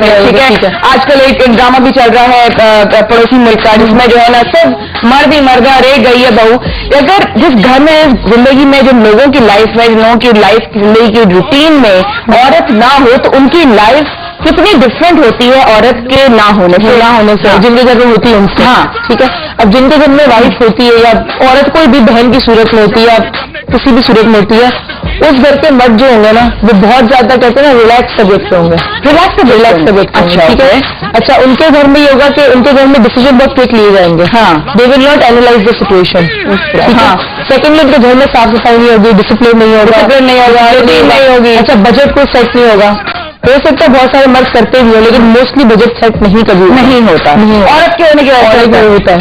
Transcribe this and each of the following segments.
ٹھیک ہے. آج کل ایک ڈرامہ بھی چل رہا ہے پڑوسی ملک کا, جس میں جو ہے نا سب مرد ہی مرد رہ گئی ہے بہو. اگر جس گھر میں زندگی میں جن لوگوں کی لائف میں, جن لوگوں کی لائف زندگی کی روٹین میں عورت نہ ہو تو ان کی لائف کتنی ڈفرینٹ ہوتی ہے عورت کے نہ ہونے سے, جن کے گھر میں ہوتی ہے ان سے. ہاں ٹھیک ہے. اب جن کے گھر میں وائف ہوتی ہے یا عورت کوئی بھی بہن کی صورت میں ہوتی ہے یا کسی بھی صورت میں ہوتی ہے, اس گھر کے مرد جو ہوں گے نا وہ بہت زیادہ کہتے ہیں نا ریلیکس طبیعت سے ہوں گے, ریلیکس طبیعت. اچھا ٹھیک ہے. اچھا ان کے گھر میں یہ ہوگا کہ ان کے گھر میں ڈیسیژن بہت کوئک لیے جائیں گے. ہاں they will not analyse the situation. ہاں سیکنڈلی ان کے گھر میں صاف صفائی نہیں ہوگی, ڈسپلن نہیں ہوگی. اچھا بجٹ کوئی سیٹ نہیں ہوگا. ہو سکتا ہے بہت سارے مرد کرتے بھی ہو لیکن موسٹلی بجٹ سیٹ نہیں کبھی نہیں ہوتا. عورت کے ہونے کی وجہ سے ہوتا ہے.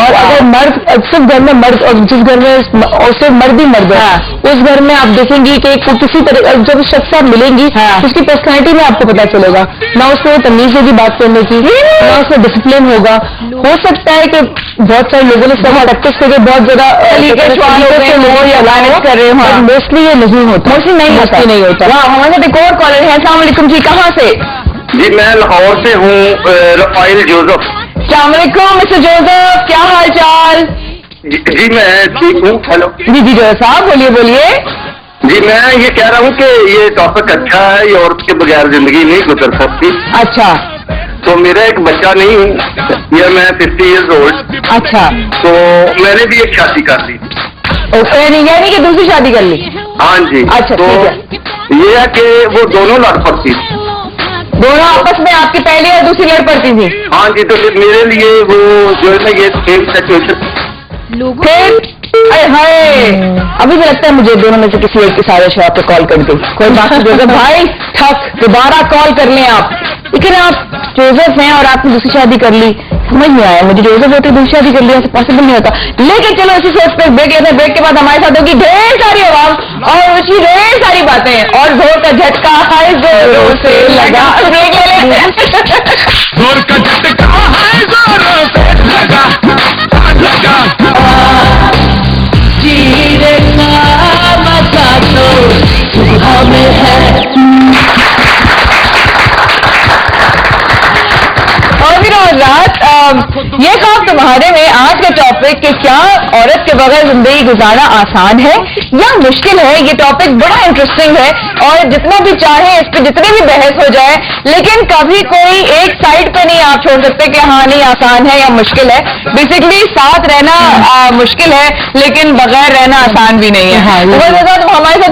اور اگر مرد صرف گھر میں مرد, اور جس گھر میں صرف مرد ہی مرد ہے, اس گھر میں آپ دیکھیں گی کہ کسی طرح جب اس شخص سے آپ ملیں گی اس کی پرسنالٹی میں آپ کو پتا چلے گا. نہ اس میں تمیز ہوگی بات کرنے کی, نہ اس میں ڈسپلن ہوگا. ہو سکتا ہے کہ بہت سارے لوگوں نے پریکٹس کر کے بہت زیادہ کر رہے ہیں, موسٹلی یہ نہیں ہوتا. موسٹلی نہیں ہوتا. ہمارے ساتھ ایک اور کالر ہے. السلام علیکم جی, کہاں سے؟ جی میں لاہور سے ہوں, رفائل جوزف. السلام علیکم مسٹر جوزف, کیا حال چال؟ جی میں ٹھیک ہوں. ہیلو جی جوزف صاحب بولیے. جی میں یہ کہہ رہا ہوں کہ یہ ٹاپک اچھا ہے, یہ عورت کے بغیر زندگی نہیں گزر سکتی. اچھا. تو میرا ایک بچہ نہیں ہوں, یہ میں 50 ایئرز اولڈ. اچھا. تو میں نے بھی ایک شادی کر لی. یعنی کہ دوسری شادی کر لی؟ ہاں جی. اچھا تو یہ ہے کہ وہ دونوں لڑ پڑتی تھی. دونوں آپس میں آپ کی پہلی اور دوسری لڑ پڑتی تھی؟ ہاں جی. تو پھر میرے لیے وہ جو ہے نا یہ سیم سچویشن. ابھی بھی لگتا ہے مجھے دونوں میں سے کسی ایک کے سارے شو آپ کو کال کر دوں. کوئی بات نہیں جوزف بھائی, ٹھک دوبارہ کال کر لیں آپ. لیکن آپ جوزف ہیں اور آپ نے دوسری شادی کر لی, سمجھ نہیں آیا مجھے. جوزف ہوتے دوسری شادی کر لی ایسا پاسبل نہیں ہوتا. لیکن چلو اسی سوچ پہ بریک لیتے ہیں. بریک کے بعد ہمارے ساتھ ہوگی ڈھیر ساری عوام اور اس کی ڈھیر ساری باتیں اور زور کا جھٹکا ہے زوروں سے لگا. بریک لے لیں. زور کا جھٹکا ہے زوروں سے لگا. جینے کا مزہ تو صبح میں ہے. رات یہ خواب تمہارے میں آج کا ٹاپک کہ کیا عورت کے بغیر زندگی گزارنا آسان ہے یا مشکل ہے. یہ ٹاپک بڑا انٹرسٹنگ ہے اور جتنا بھی چاہے اس پہ جتنی بھی بحث ہو جائے, لیکن کبھی کوئی ایک سائڈ پہ نہیں آپ چھوڑ سکتے کہ ہاں نہیں آسان ہے یا مشکل ہے. بیسکلی ساتھ رہنا مشکل ہے لیکن بغیر رہنا آسان بھی نہیں ہے. ہمارے ساتھ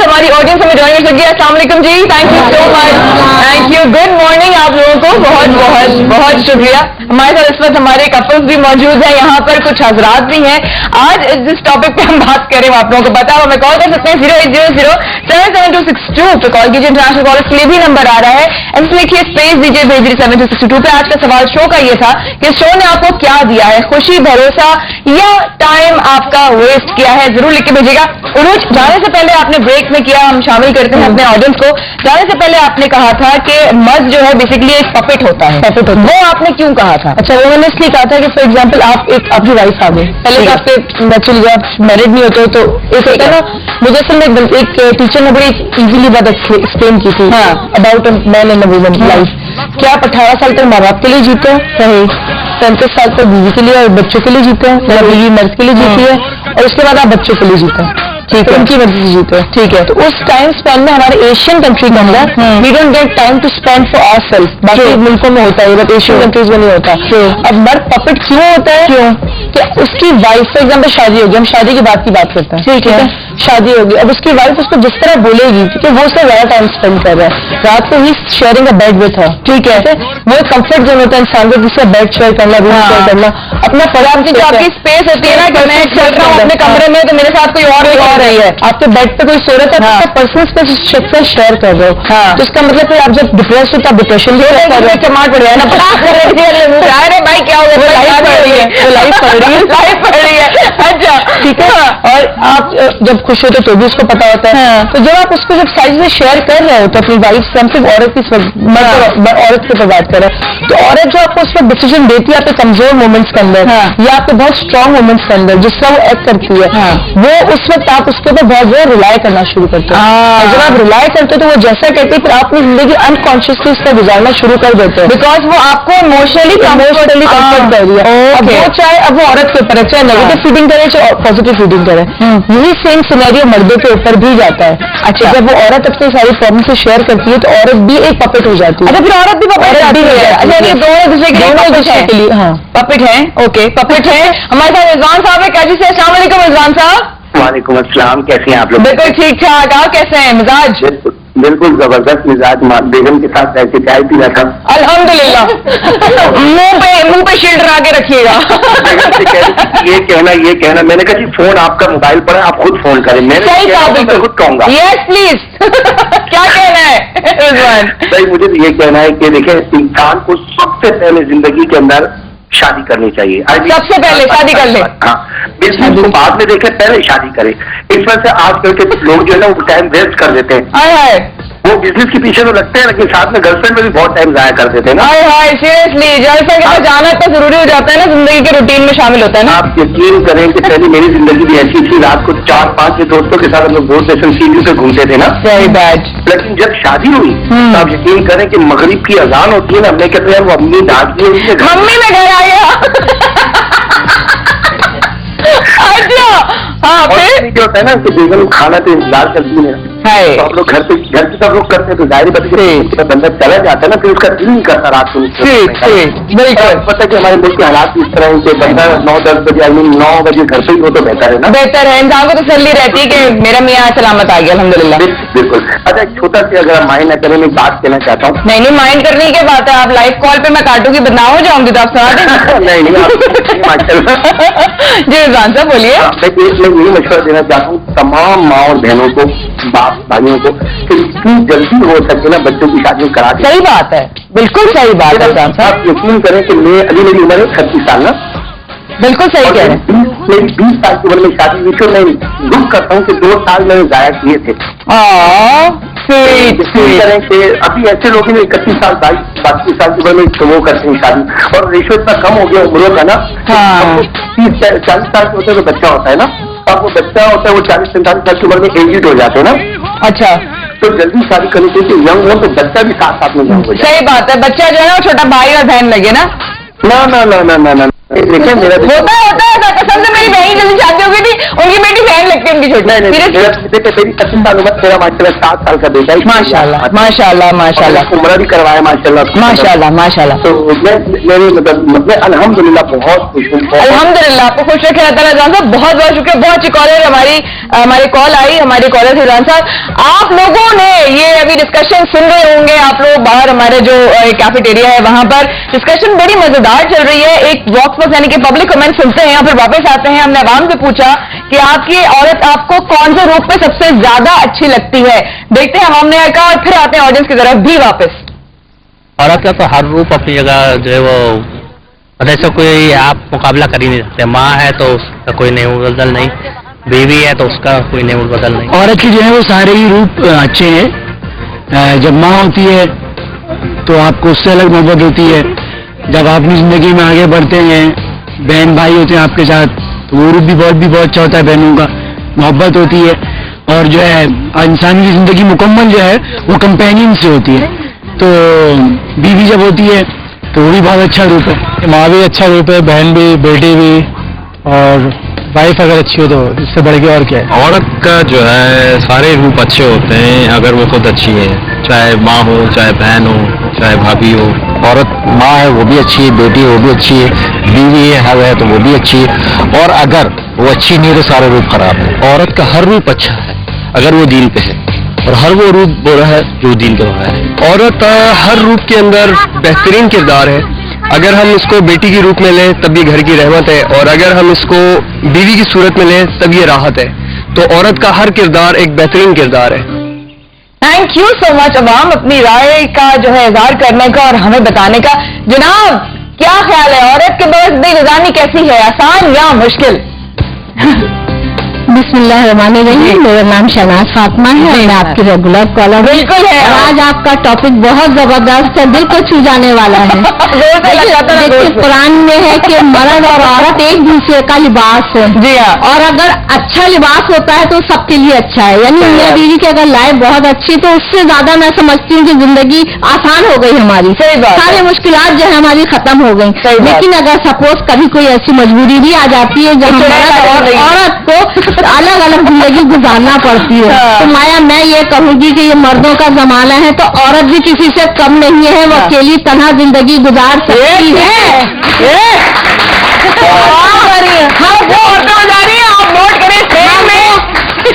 ہماری آڈینس ہمیں جوائن کر سکتی ہے. السلام علیکم جی, thank you so much. Thank you, good morning آپ لوگوں کو, بہت بہت بہت شکریہ. ہمارے ساتھ اس وقت ہمارے کپلز بھی موجود ہیں یہاں پر, کچھ حضرات بھی ہیں. آج جس ٹاپک پہ ہم بات کریں آپ لوگوں کو پتا ہو, ہمیں کال کر سکتے ہیں 080077262 پہ کال کیجیے. انٹرنیشنل کالرز کے لیے بھی نمبر آ رہا ہے. ایسے لکھیے اسپیس دیجیے, بھیجیے 7262 پہ. آج کا سوال شو کا یہ تھا کہ شو نے آپ کو کیا دیا ہے, خوشی, بھروسہ یا ٹائم آپ کا ویسٹ کیا ہے. ضرور لکھ کے بھیجیے گا. عروج جانے سے پہلے آپ نے بریک میں کیا, ہم شامل کرتے ہیں اپنے آڈینس کو. جانے سے پہلے آپ نے کہا تھا کہ مرد جو ہے بیسکلی ایک پپٹ ہوتا ہے. وہ آپ نے کیوں کہا تھا؟ اچھا وہ میں نے اس لیے کہا تھا کہ فار ایگزامپل آپ کی وائف آ گئی, پہلے تو آپ کے بچے جب میرڈ نہیں ہوتے تو ایک ہوتا ہے نا. مجھے اصل میں ایک ٹیچر نے بڑی ایزیلی بات ایکسپلین کی تھی about man and woman life. کہ آپ 18 سال تک ماں باپ کے لیے جیتے ہیں, صحیح 35 سال تک بیوی کے لیے اور بچوں کے لیے جیتے ہیں, بیوی مرد کے لیے جیتی ہے, اور اس کے بعد آپ بچوں کے لیے جیتے ہیں. ٹھیک ہے, ان کی مرضی سے جیتے ہیں. ٹھیک ہے, تو اس ٹائم اسپین میں ہمارے ایشین کنٹری کے اندر we don't get time to spend for our self. باقی ملکوں میں ہوتا ہے بٹ ایشین کنٹریز میں نہیں ہوتا. اب مرد پپٹ کیوں ہوتا ہے؟ کیوں کہ اس کی وائف فار ایگزامپل شادی ہوگی, ہم شادی کی بات کرتے ہیں. ٹھیک ہے, شادی ہوگی. اب اس کی وائف اس کو جس طرح بولے گی کہ وہ اس سے زیادہ ٹائم اسپینڈ کر رہا ہے, رات کو ہی sharing a bed with her. ٹھیک ہے, وہ ایک کمفرٹ زون ہوتا ہے انسان کو, جس سے بیڈ شیئر کرنا, روم شیئر کرنا, اپنا پڑھا کی جو آپ کی اسپیس ہوتی ہے نا کہ میں چل رہا ہوں اپنے کمرے میں تو میرے ساتھ کوئی اور رہی ہے, آپ کے بیڈ پہ کوئی سو رہا تھا, پرسنل اسپیس شخص سے شیئر کر رہے ہو. تو اس کا مطلب پھر آپ جب ڈپریس ہوتا ڈپریشن بھی چماٹ پڑ جائے نا بھائی, کیا ہوگا रही है, लाइव पढ़ रही है। अच्छा ठीक है। और आप जब खुश होते तो भी उसको पता होता है। तो जब आप उसको जब साइज में शेयर कर रहे हो तो अपनी वाइफ से, हम सिर्फ औरत की औरत के ऊपर बात कर रहे हैं, तो औरत जो आपको उस पर डिसीजन देती है आपके कमजोर मोमेंट्स के अंदर या आपके बहुत स्ट्रांग मोमेंट्स के अंदर, जिस तरह वो एक्ट करती है, वो उस वक्त आप उसके ऊपर बहुत ज्यादा रिलाई करना शुरू करते हो। जब आप रिलाई करते हो तो वो जैसा कहती है फिर आप अपनी जिंदगी अनकॉन्शियसली उसका गुजारना शुरू कर देते हो, बिकॉज वो आपको इमोशनली कम्फर्ट कर रही है। अब वो चाहे अब वो औरत के ऊपर है, चाहे नेगेटिव फीडिंग करे चाहे पॉजिटिव फीडिंग करे, यही सेम सिनेरियो मर्दों के ऊपर भी जाता है। अच्छा, जब वो औरत अपनी सारी प्रॉब्लम से शेयर करती है तो औरत भी एक पपेट हो जाती है। अच्छा, फिर औरत भी पपेट जाती है। अच्छा, ये दोनों दूसरे के लिए हाँ पपेट है। ओके, पपेट है। हमारे साथ रिजवान साहब है कैजी से। अस्सलाम वालेकुम रिजवान साहब। वालेकुम अस्सलाम, कैसे हैं आप लोग? बिल्कुल ठीक ठाक। आप कैसे हैं? मिजाज बिल्कुल जबरदस्त मिजाज। बेगम के साथ बैठ के चाय पी रहा था। अल्हम्दुलिल्लाह। मुंह पे शील्ड लगा के रखिएगा। ये कहना मैंने कहा जी फोन आपका मोबाइल पर है, आप खुद फोन करें। मैंने खुद कहूंगा। Yes please. क्या कहना है रिजवान? भाई मुझे ये कहना है कि देखिए, इंसान को सबसे पहले जिंदगी के अंदर शादी करनी चाहिए। सबसे पहले शादी कर ले। हाँ, बिजनेस को बाद में देखे, पहले शादी करे। इस वजह से आजकल के लोग जो है ना वो टाइम वेस्ट कर देते हैं। वो बिजनेस के पीछे तो लगते हैं लेकिन साथ में गर्लफ्रेंड में भी बहुत टाइम जाया कर देते हैं ना। सीरियसली गर्लफ्रेंड के पास जाना इतना जरूरी हो जाता है ना, जिंदगी के रूटीन में शामिल होता है ना। आप यकीन करें कि पहले मेरी जिंदगी भी ऐसी थी, रात को 4-5 दोस्तों के साथ हम लोग बोर्ड स्टेशन सीढ़ी पे घूमते थे ना। Very bad. लेकिन जब शादी हुई तो आप यकीन करें कि मगरिब की अजान होती है ना, हमने कहते हैं वो अम्मी डांट दी, मम्मी में घर आ गया। अच्छा हाँ, फिर जो होता है ना कि बेगम खाना तो इंतजार करती है, तो हम लोग घर पे घर की सब लोग करते हैं, तो जाहिर बात है बंदा चला जाता है ना, फिर उसका दिल नहीं करता रात को। पता है कि हमारे मुल्क के हालात इस तरह के, बंदा 9-10 बजे 9 बजे घर पे ही हो तो बेहतर है ना। बेहतर है, इंसान को तसल्ली रहती है कि मेरा मियाँ सलामत आ गया अल्हम्दुलिल्लाह। बिल्कुल। अच्छा, एक छोटा सी अगर माइंड न करें, मैं बात कहना चाहता हूँ। नहीं माइंड करने की बात है, आप लाइव कॉल पे मैं काटूंगी, बदनाम हो जाऊंगी तो आप सुना दें। नहीं जी रिजवान साहब बोलिए। मैं यही मशवरा देना चाहता हूँ तमाम माँ और बहनों को, बाप भाइयों को, कि जितनी जल्दी हो सके ना बच्चों की शादी करा दें। सही बात है, बिल्कुल सही बात है। आप यकीन करें कि मैं अभी मेरी उम्र है 36 साल ना। बिल्कुल सही कह रहे हैं। मेरी 20 साल की उम्र में शादी हुई थी। मैं दुख करता हूँ कि 2 साल मैंने जाया किए थे। करें कि अभी ऐसे लोग 31 साल 22 साल की उम्र में वो करते हैं शादी, और रेशो इतना कम हो गया उम्रों का ना। 30-40 साल के होते हैं तो बच्चा होता है ना, अब वो बच्चा होता है वो 40-45 साल की उम्र में एजिड हो जाते हैं ना। अच्छा, तो जल्दी शादी करनी चाहिए। यंग हो तो बच्चा भी साथ में यंग हो जाए। सही बात है, बच्चा जो है ना छोटा भाई और बहन लगे ना। ना देखिए, मेरा होता है कसम से, मेरी बहन जल्दी शादी हो गई थी, उनकी बेटी बहन लगती है उनकी छोटी। मेरी 25 साल उम्र, मेरा माशाल्लाह 7 साल का बेटा है। माशाल्लाह उम्र भी करवाया माशाल्लाह। तो मेरे मतलब अल्हम्दुलिल्लाह बहुत खुश हूँ। अल्हम्दुलिल्लाह, आपको खुश रखे अल्लाह ताला। जान साहब बहुत बहुत शुक्रिया। बहुत अच्छी कॉलर हमारी कॉल आई, हमारे कॉलर थे जान साहब। आप लोगों ने ये अभी डिस्कशन सुन रहे होंगे, आप लोग बाहर हमारे जो कैफेटेरिया है वहां पर डिस्कशन बड़ी मजेदार चल रही है। एक वॉक्स यानी कि पब्लिक कमेंट सुनते हैं, फिर वापस आते हैं। हमने आवाम से पूछा कि आपकी औरत आपको कौन से रूप में सबसे ज्यादा अच्छी लगती है। देखते हैं आवाम ने कहा, और फिर आते हैं ऑडियंस की तरफ भी वापस। औरत का तो हर रूप अपनी जगह जो है वो, जैसे कोई आप मुकाबला कर ही नहीं सकते। माँ है तो उसका कोई नेम बदल नहीं, बीवी है तो उसका कोई नेम बदल नहीं। औरत की जो है वो सारे ही रूप अच्छे हैं। जब माँ होती है तो आपको उससे अलग मोहब्बत होती है। जब आप अपनी जिंदगी में आगे बढ़ते हैं, बहन भाई होते हैं आपके साथ, तो वो रूप भी बहुत अच्छा होता है। बहनों का मोहब्बत होती है, और जो है इंसान की जिंदगी मुकम्मल जो है वो कंपेनियन से होती है। तो बीवी जब होती है तो वो भी बहुत अच्छा रूप है। माँ भी अच्छा रूप है, बहन भी, बेटी भी, और वाइफ अगर अच्छी हो तो इससे बढ़ के और क्या है। औरत का जो है सारे रूप अच्छे होते हैं अगर वो खुद अच्छी है, चाहे माँ हो, चाहे बहन हो, चाहे भाभी हो। औरत माँ है वो भी अच्छी है, बेटी है वो भी अच्छी है, बीवी है तो वो भी अच्छी है, और अगर वो अच्छी नहीं है तो सारे रूप खराब है। औरत का हर रूप अच्छा है अगर वो दीन पे है, और हर वो रूप बुरा है जो दीन के बाहर है। औरत हर रूप के अंदर बेहतरीन किरदार है। अगर हम इसको बेटी के रूप में लें तब ये घर की रहमत है, और अगर हम इसको बीवी की सूरत में लें तब ये राहत है। तो औरत का हर किरदार एक बेहतरीन किरदार है। थैंक यू सो मच अवाम, अपनी राय का जो है इजहार करने का और हमें बताने का। जनाब क्या ख्याल है, औरत के बगैर जिंदगी गुजारनी कैसी है, आसान या मुश्किल? बिस्मिल्लाहिर्रहमानिर्रहीम। मेरा नाम शहनाज फातिमा है और मैं आपकी रेगुलर कॉलर। बिल्कुल है। और आज आपका टॉपिक बहुत जबरदस्त है, दिल को छू जाने वाला है। देखिए कुरान में है कि मर्द और औरत एक दूसरे का लिबास है। जी हाँ। और अगर अच्छा लिबास होता है तो सबके लिए अच्छा है, यानी मियां बीवी की अगर लाइफ बहुत अच्छी तो उससे ज्यादा मैं समझती हूँ कि जिंदगी आसान हो गई हमारी। सही बात है। सारी मुश्किलात जो है हमारी खत्म हो गई। सही बात। लेकिन अगर सपोज कभी कोई ऐसी मजबूरी भी आ जाती है जहाँ मर्द और औरत को अलग अलग जिंदगी गुजारना पड़ती है, तो माया मैं ये कहूंगी कि ये मर्दों का जमाना है तो औरत भी किसी से कम नहीं है, वो अकेली तनहा जिंदगी गुजार सकती है।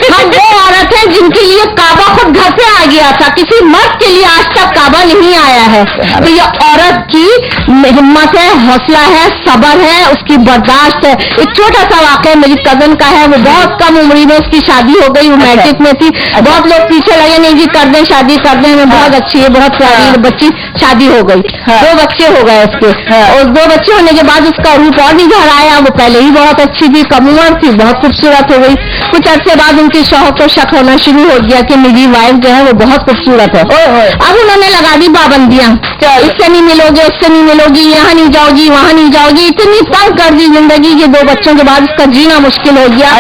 हम वो औरत है जिनके लिए काबा खुद घर से आ गया था, किसी मर्द के लिए आज तक काबा नहीं आया है। तो ये औरत की हिम्मत है, हौसला है, सब्र है, उसकी बर्दाश्त है। एक छोटा सा वाक़या मेरी कजन का है, वो बहुत कम उम्र में उसकी शादी हो गई, वो मैट्रिक में थी। बहुत लोग पीछे लगे, नहीं जी कर दें शादी कर दें, हमें बहुत अच्छी है, बहुत प्यारी बच्ची, शादी हो गई। 2 बच्चे हो गए उसके, और 2 बच्चे होने के बाद उसका रूप और निखर आया। वो पहले ही बहुत अच्छी थी, कम उम्र थी, बहुत खूबसूरत हो गई। कुछ अर्से बाद उनके शौहर को शक होना शुरू हो गया कि मेरी वाइफ जो है वो बहुत खूबसूरत है। अब उन्होंने लगा दी पाबंदियां, इससे नहीं मिलोगे, उससे नहीं मिलोगी, यहाँ नहीं जाओगी, वहाँ नहीं जाओगी, इतनी तंग कर दी जिंदगी के। 2 बच्चों के बाद उसका जीना मुश्किल हो गया,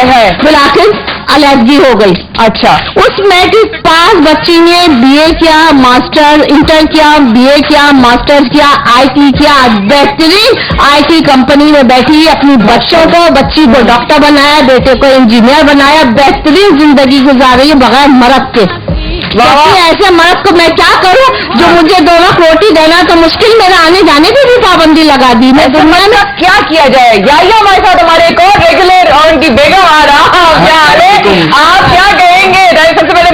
फिर आखिर अलहदगी हो गई। अच्छा। उस मैट्रिक पास बच्ची ने BA किया, मास्टर इंटर किया, BA किया, मास्टर्स किया, IT किया, बेहतरीन IT कंपनी में बैठी, अपनी बच्ची को डॉक्टर बनाया, बेटे को इंजीनियर बनाया, बेहतरीन जिंदगी गुजार रही है बगैर मर्द के। ऐसे मर्द को मैं क्या करूं जो मुझे 2 वक्त रोटी देना तो मुश्किल, मेरा आने जाने की भी पाबंदी लगा दी। मैं दुनिया में क्या किया जाए? आइए हमारे साथ हमारे एक और रेगुलर और उनकी बेगम आ रहा। आप क्या कहेंगे? सबसे पहले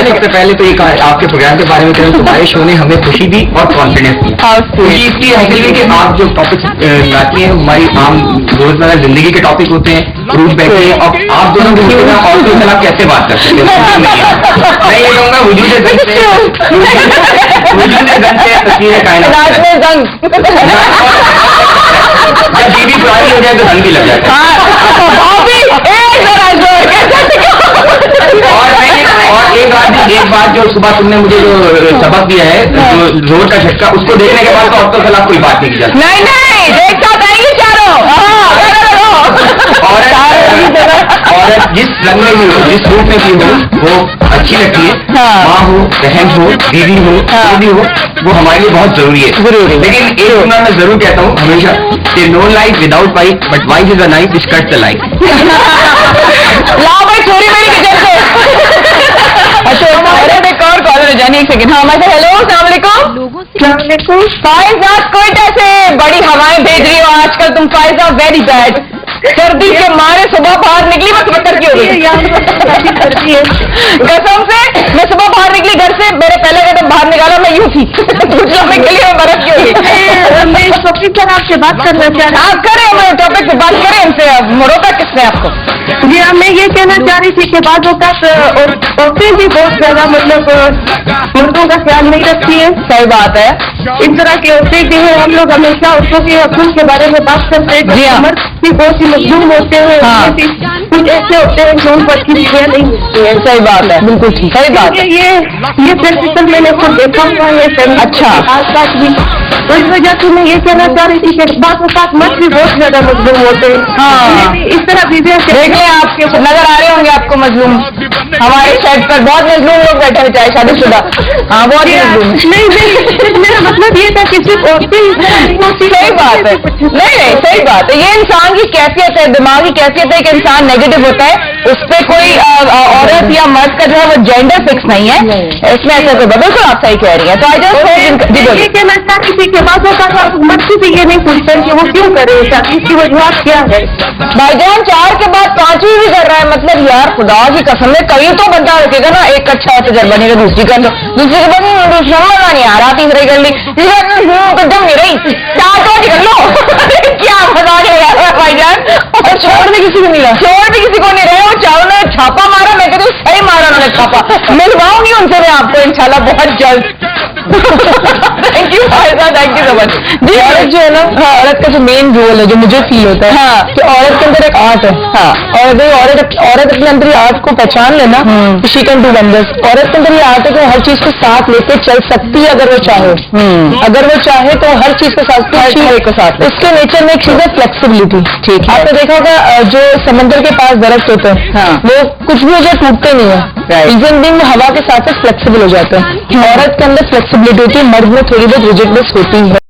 सबसे पहले तो ये आपके प्रोग्राम के बारे में कहूँ, तुम्हारे शो ने हमें खुशी दी और कॉन्फिडेंस दी। खुशी इसलिए हासिल हुई कि आप जो टॉपिक लाती हैं हमारी आम रोजमर्रा जिंदगी के टॉपिक होते हैं, रूट बैठे हैं, और आप दोनों के और के खिलाफ कैसे बात कर सकते हैं? मैं ये कहूँगा वजूद गन से तस्वीरें कायनात। जब बीवी पुरानी हो जाए तो रंग भी लग जाता है। और एक बात जो सुबह तुमने मुझे जो सबक दिया है, जो जोर का झटका, उसको देखने के बाद तो औरतों के खिलाफ कोई बात नहीं की जाती। नहीं देखता रहेंगे चारों। औरत जिस रंग में भी हो, जिस रूप में भी हो, वो अच्छी लगती है। माँ हो, बहन हो, दीदी हो, जो भी हो, वो हमारे लिए बहुत जरूरी है। लेकिन एक सुना मैं जरूर कहता हूँ हमेशा कि no life without wife, but wife is a knife which cuts the life. लाओ भाई छोरी मेरी किचन से। अच्छा हमारे एक और कॉलर है, जानिए एक सेकंड। हाँ हमारे हेलो, अस्सलाम वालेकुम। फाइजा कोयटा से बड़ी हवाएं भेज रही हो आजकल तुम फाइजा, वेरी बैड। सर्दी के मारे सुबह बाहर निकली, बस बकर की हो गई। कसम से मैं सुबह बाहर निकली घर से, मेरे पहले कदम बाहर निकाला मैं यूं थी। दूसरा मैं गली में बर्फ की हो गई। मैं इस टॉपिक पर आपसे बात करना चाह रही आप करें, हमारे टॉपिक पे बात करें इनसे। अब रोका किसने आपको? जी हाँ, मैं ये कहना चाह रही थी कि बाद औरतें भी बहुत ज्यादा मतलब मर्दों का ख्याल नहीं रखती है। सही बात है। इस तरह की औरतें जो है, हम लोग हमेशा औरतों के हकूक़ के बारे में बात करते हैं। जी हाँ। मर्द भी बहुत ही मजलूम होते हैं। हाँ। कुछ ऐसे होते हैं जो उन पर की चीजें नहीं मिलती है। सही बात है, बिल्कुल ठीक, सही बात है। ये प्रिंसिपल मैंने खुद देखा हुआ है। अच्छा। आस पास भी, तो इस वजह से मैं ये कहना चाह रही थी कि बात के साथ मर्द भी बहुत ज्यादा मजलूम होते हैं। हाँ। इस तरह भी देख लें, आपके नजर आ रहे होंगे आपको मजलूम। हमारे सेट पर बहुत मजलूम लोग बैठे हैं, चाहे शादीशुदा। हाँ बहुत ही मजलूम। नहीं, मेरा मतलब ये था कि सिर्फ औरतें। सही बात है। नहीं सही बात है। ये इंसान की कैफियत है, दिमागी कैफियत है कि इंसान नेगेटिव होता है। उस पर कोई औरत या मर्द का जो है वो जेंडर फिक्स नहीं है, इसमें ऐसा कोई बिल्कुल आप सही कह रही है। तो आई ये कहना चाहती थी कि बातों का मर्द से ये नहीं पूछते कि वो क्यों करे शादी, इसकी वजह क्या है? भाईजान 4 के बाद 5वीं भी कर रहा है, मतलब यार खुदा की कसम है, कहीं तो बंदा रखेगा ना। एक अच्छा तजर्बा बनेगा, दूसरी कर लो, दूसरी के बाद दूसरा मजा नहीं आ रहा, तीसरी कर ली, तो जम नहीं रही, 4 कर लो। क्या मजा नहीं आ रहा भाईजान। और छोड़ भी किसी को मिला, छोड़ भी किसी को नहीं रहे। वो चारों ने छापा मारा, मैं कहती हूँ सही मारा उन्होंने छापा। मिलवाऊंगी उनसे मैं आपको इंशाल्लाह बहुत जल्द। थैंक यू फायदा। थैंक यू सो मच जी। औरत जो है ना, हाँ, औरत का जो मेन रोल है, जो मुझे फील होता है, हाँ, कि औरत के अंदर एक आर्ट है, हाँ, और अगर औरत अपने अंदर ये आर्ट को पहचान लेना, तो शी कैन डू वंडर्स। औरत के अंदर ये आर्ट है कि वो हर चीज को साथ लेके चल सकती है अगर वो चाहे, अगर वो चाहे तो हर चीज के साथ उसके नेचर में एक चीज है फ्लेक्सिबिलिटी। ठीक है, आपने देखा होगा जो समंदर के पास दरख्त होते हैं, हाँ, वो कुछ भी हो जाए टूटते नहीं है, रीजन भी हवा के साथ फ्लेक्सिबल हो जाते हैं। औरत के अंदर फ्लेक्सिबिलिटी होती है, मर्द में थोड़ी बहुत रिजिडनेस होती है।